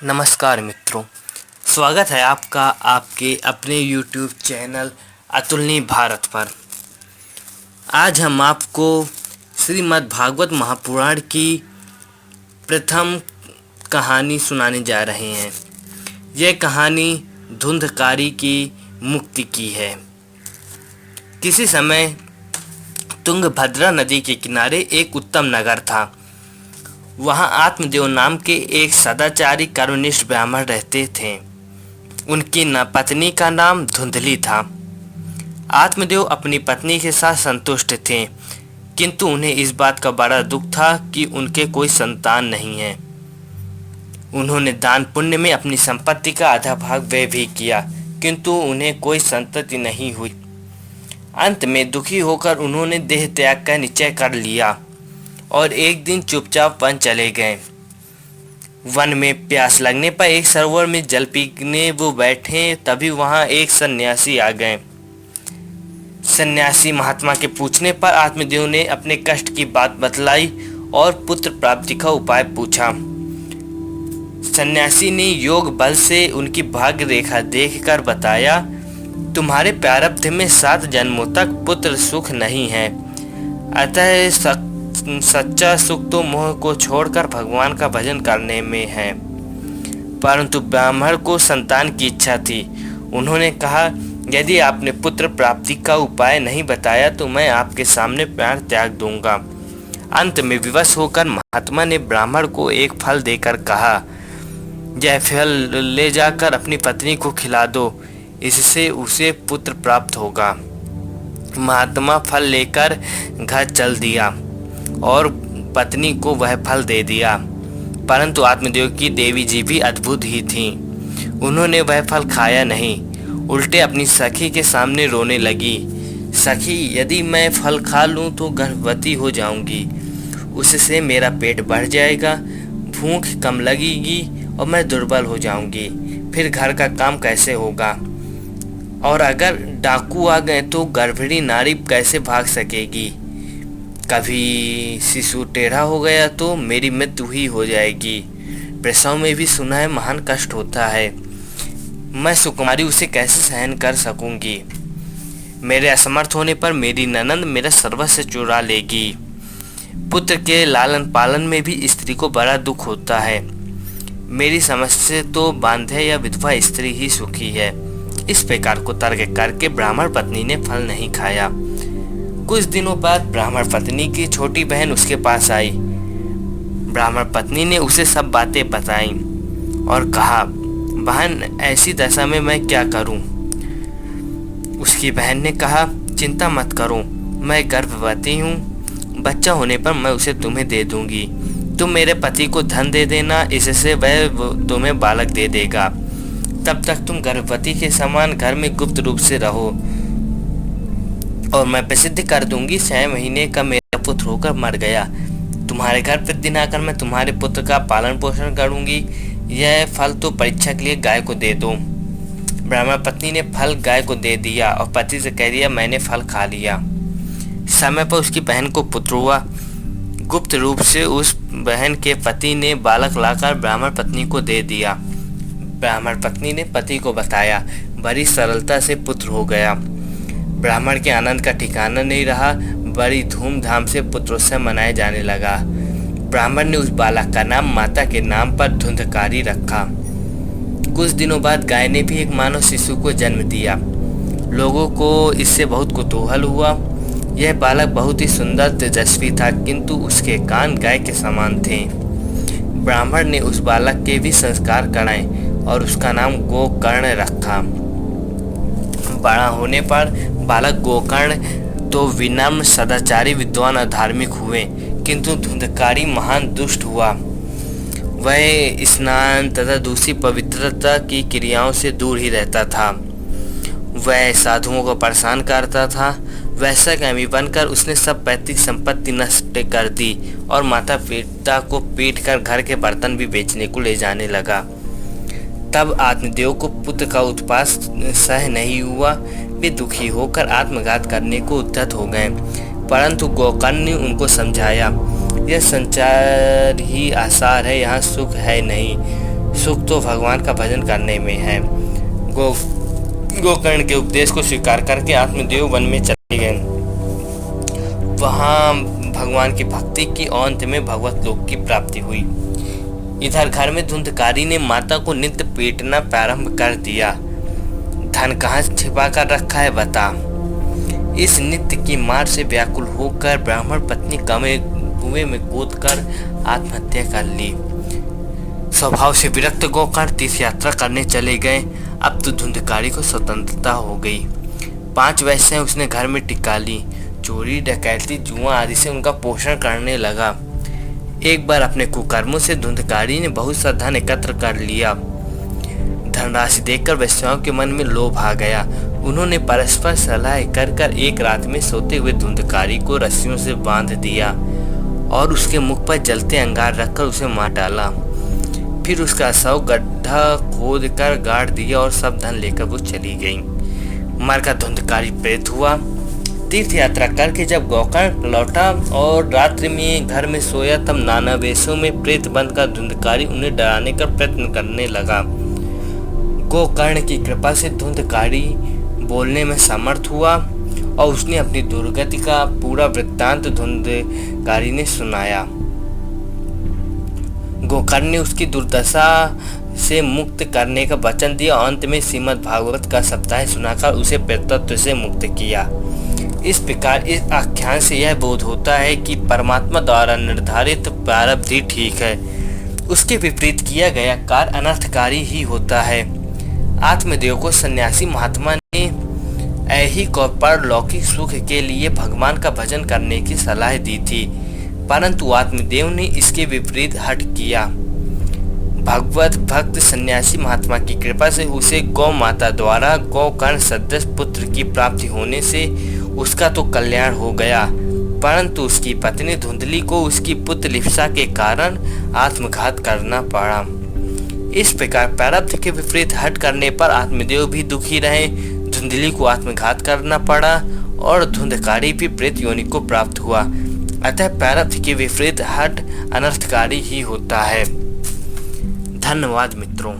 नमस्कार मित्रों, स्वागत है आपका आपके अपने YouTube चैनल अतुलनीय भारत पर। आज हम आपको श्रीमद् भागवत महापुराण की प्रथम कहानी सुनाने जा रहे हैं। यह कहानी धुंधकारी की मुक्ति की है। किसी समय तुंगभद्रा नदी के किनारे एक उत्तम नगर था। वहाँ आत्मदेव नाम के एक सदाचारी कर्मनिष्ठ ब्राह्मण रहते थे। उनकी पत्नी का नाम धुंधली था। आत्मदेव अपनी पत्नी के साथ संतुष्ट थे, किंतु उन्हें इस बात का बड़ा दुख था कि उनके कोई संतान नहीं है। उन्होंने दान पुण्य में अपनी संपत्ति का आधा भाग व्यय भी किया, किंतु उन्हें कोई संतति नहीं हुई। अंत में दुखी होकर उन्होंने देह त्याग का निश्चय कर लिया और एक दिन चुपचाप वन चले गए। वन में प्यास लगने पर एक सरोवर में जल पीने वो बैठे, तभी वहां एक सन्यासी आ गए। सन्यासी महात्मा के पूछने पर आत्मदेव ने अपने कष्ट की बात बतलाई और पुत्र प्राप्ति का उपाय पूछा। सन्यासी ने योग बल से उनकी भाग्य रेखा देखकर बताया, तुम्हारे प्रारब्ध में 7 जन्मों तक पुत्र सुख नहीं है, अतः सच्चा सुख तो मोह को छोड़कर भगवान का भजन करने में है। परंतु ब्राह्मण को संतान की इच्छा थी। उन्होंने कहा, यदि आपने पुत्र प्राप्ति का उपाय नहीं बताया तो मैं आपके सामने प्राण त्याग दूंगा। अंत में विवश होकर महात्मा ने ब्राह्मण को एक फल देकर कहा, यह फल ले जाकर अपनी पत्नी को खिला दो, इससे उसे पुत्र प्राप्त होगा। महात्मा फल लेकर घर चल दिया और पत्नी को वह फल दे दिया। परंतु आत्मदेव की देवी जी भी अद्भुत ही थीं। उन्होंने वह फल खाया नहीं, उल्टे अपनी सखी के सामने रोने लगी। सखी, यदि मैं फल खा लूं तो गर्भवती हो जाऊंगी, उससे मेरा पेट बढ़ जाएगा, भूख कम लगेगी और मैं दुर्बल हो जाऊंगी। फिर घर का काम कैसे होगा? और अगर डाकू आ गए तो गर्भिणी नारी कैसे भाग सकेगी? कभी शिशु टेढ़ा हो गया तो मेरी मृत्यु ही हो जाएगी। प्रसव में भी सुना है महान कष्ट होता है। मैं सुकुमारी उसे कैसे सहन कर सकूंगी? मेरे असमर्थ होने पर मेरी ननंद मेरा सर्वस्व चुरा लेगी। पुत्र के लालन पालन में भी स्त्री को बड़ा दुख होता है। मेरी समझ से तो बांधे या विधवा स्त्री ही सुखी है। इस प्रकार को तर्क करके ब्राह्मण पत्नी ने फल नहीं खाया। कुछ दिनों बाद ब्राह्मण पत्नी की छोटी बहन उसके पास आई। ब्राह्मण पत्नी ने उसे सब बातें बताईं और कहा, बहन, ऐसी दशा में मैं क्या करूं? उसकी बहन ने कहा, चिंता मत करो, मैं गर्भवती हूं, बच्चा होने पर मैं उसे तुम्हें दे दूंगी। तुम मेरे पति को धन दे देना, इससे वह तुम्हें बालक दे देगा। तब तक तुम गर्भवती के समान घर में गुप्त रूप से रहो और मैं प्रसिद्ध कर दूंगी 6 महीने का मेरा पुत्र होकर मर गया। तुम्हारे घर प्रतिदिन आकर मैं तुम्हारे पुत्र का पालन पोषण करूंगी। यह फल तो परीक्षा के लिए गाय को दे दो। ब्राह्मण पत्नी ने फल गाय को दे दिया और पति से कह दिया, मैंने फल खा लिया। समय पर उसकी बहन को पुत्र हुआ। गुप्त रूप से उस बहन के पति ने बालक लाकर ब्राह्मण पत्नी को दे दिया। ब्राह्मण पत्नी ने पति को बताया, बड़ी सरलता से पुत्र हो गया। ब्राह्मण के आनंद का ठिकाना नहीं रहा। बड़ी धूमधाम से पुत्रोत्सव मनाया जाने लगा। ब्राह्मण ने उस बालक का नाम माता के नाम पर धुंधकारी रखा। कुछ दिनों बाद गाय ने भी एक मानव शिशु को जन्म दिया। लोगों को इससे बहुत कुतूहल हुआ। यह बालक बहुत ही सुंदर तेजस्वी था, किंतु उसके कान गाय के समान थे। ब्राह्मण ने उस बालक के भी संस्कार कराए और उसका नाम गोकर्ण रखा। बड़ा होने पर बालक गोकर्ण तो विनम्र, सदाचारी, विद्वान और धार्मिक हुए, किंतु धुंधकारी महान दुष्ट हुआ। वह स्नान तथा दूसरी पवित्रता की क्रियाओं से दूर ही रहता था। वह साधुओं को परेशान करता था। वैसा कामी बनकर उसने सब पैतृक संपत्ति नष्ट कर दी और माता पिता को पीटकर घर के बर्तन भी बेचने को ले जाने लगा। तब आत्मदेव को पुत्र का उत्पात सह नहीं हुआ। वे दुखी होकर आत्मघात करने को उद्यत हो गए, परंतु गोकर्ण ने उनको समझाया, यह संचार ही आसार है, यहाँ सुख है नहीं। सुख तो भगवान का भजन करने में है। गोकर्ण के उपदेश को स्वीकार करके आत्मदेव वन में चले गए। वहां भगवान की भक्ति की और अंत में भगवत लोक की प्राप्ति हुई। इधर घर में धुंधकारी ने माता को नित्य पीटना प्रारंभ कर दिया। धन कहाँ छिपा कर रखा है बता। इस नित्य की मार से व्याकुल होकर ब्राह्मण पत्नी कुएं में कूद कर आत्महत्या कर ली। स्वभाव से विरक्त गोकर्ण तीर्थ यात्रा करने चले गए। अब तो धुंधकारी को स्वतंत्रता हो गई। 5 वैश्याएं उसने घर में टिका ली। चोरी, डकैती, जुआ आदि से उनका पोषण करने लगा। एक बार अपने कुकर्मों से धुंधकारी ने बहुत सा धन एकत्र कर लिया। धनराशि देखकर वैश्याओं के मन में लोभ आ गया। उन्होंने परस्पर सलाह कर एक रात में सोते हुए धुंधकारी को रस्सियों से बांध दिया और उसके मुख पर जलते अंगार रखकर उसे मार डाला। फिर उसका शव गड्ढा खोद कर गाड़ दिया और सब धन लेकर वो चली गई। मरकर धुंधकारी प्रेत हुआ। तीर्थ यात्रा करके जब गोकर्ण लौटा और रात्रि में घर में सोया, तब नाना वेशों में प्रेत बनकर धुंधकारी उन्हें डराने का प्रयत्न करने लगा। गोकर्ण की कृपा से धुंधकारी बोलने में समर्थ हुआ और उसने अपनी दुर्गति का पूरा वृत्तांत धुंधकारी ने सुनाया। गोकर्ण ने उसकी दुर्दशा से मुक्त करने का वचन दिया और अंत में श्रीमद् भागवत का सप्ताह सुनाकर उसे प्रेतत्व से मुक्त किया। इस प्रकार इस आख्यान से यह बोध होता है कि परमात्मा द्वारा निर्धारित प्रारब्ध ही ठीक है, उसके विपरीत किया गया कार्य अनर्थकारी ही होता है। आत्मदेव को सन्यासी महात्मा ने ऐहिक और परलौकिक सुख के लिए भगवान का भजन करने की सलाह दी थी, परंतु आत्मदेव ने इसके विपरीत हट किया। भगवत भक्त सन्यासी महात्मा की कृपा से उसे गौ माता द्वारा गोकर्ण सदृश पुत्र की प्राप्ति होने से उसका तो कल्याण हो गया, परंतु उसकी पत्नी धुंधली को उसकी पुत्र लिप्सा के कारण आत्मघात करना पड़ा। इस प्रकार प्रारब्ध के विपरीत हट करने पर आत्मदेव भी दुखी रहे, धुंधली को आत्मघात करना पड़ा और धुंधकारी भी प्रेत योनि को प्राप्त हुआ। अतः प्रारब्ध के विपरीत हट अनर्थकारी ही होता है। धन्यवाद मित्रों।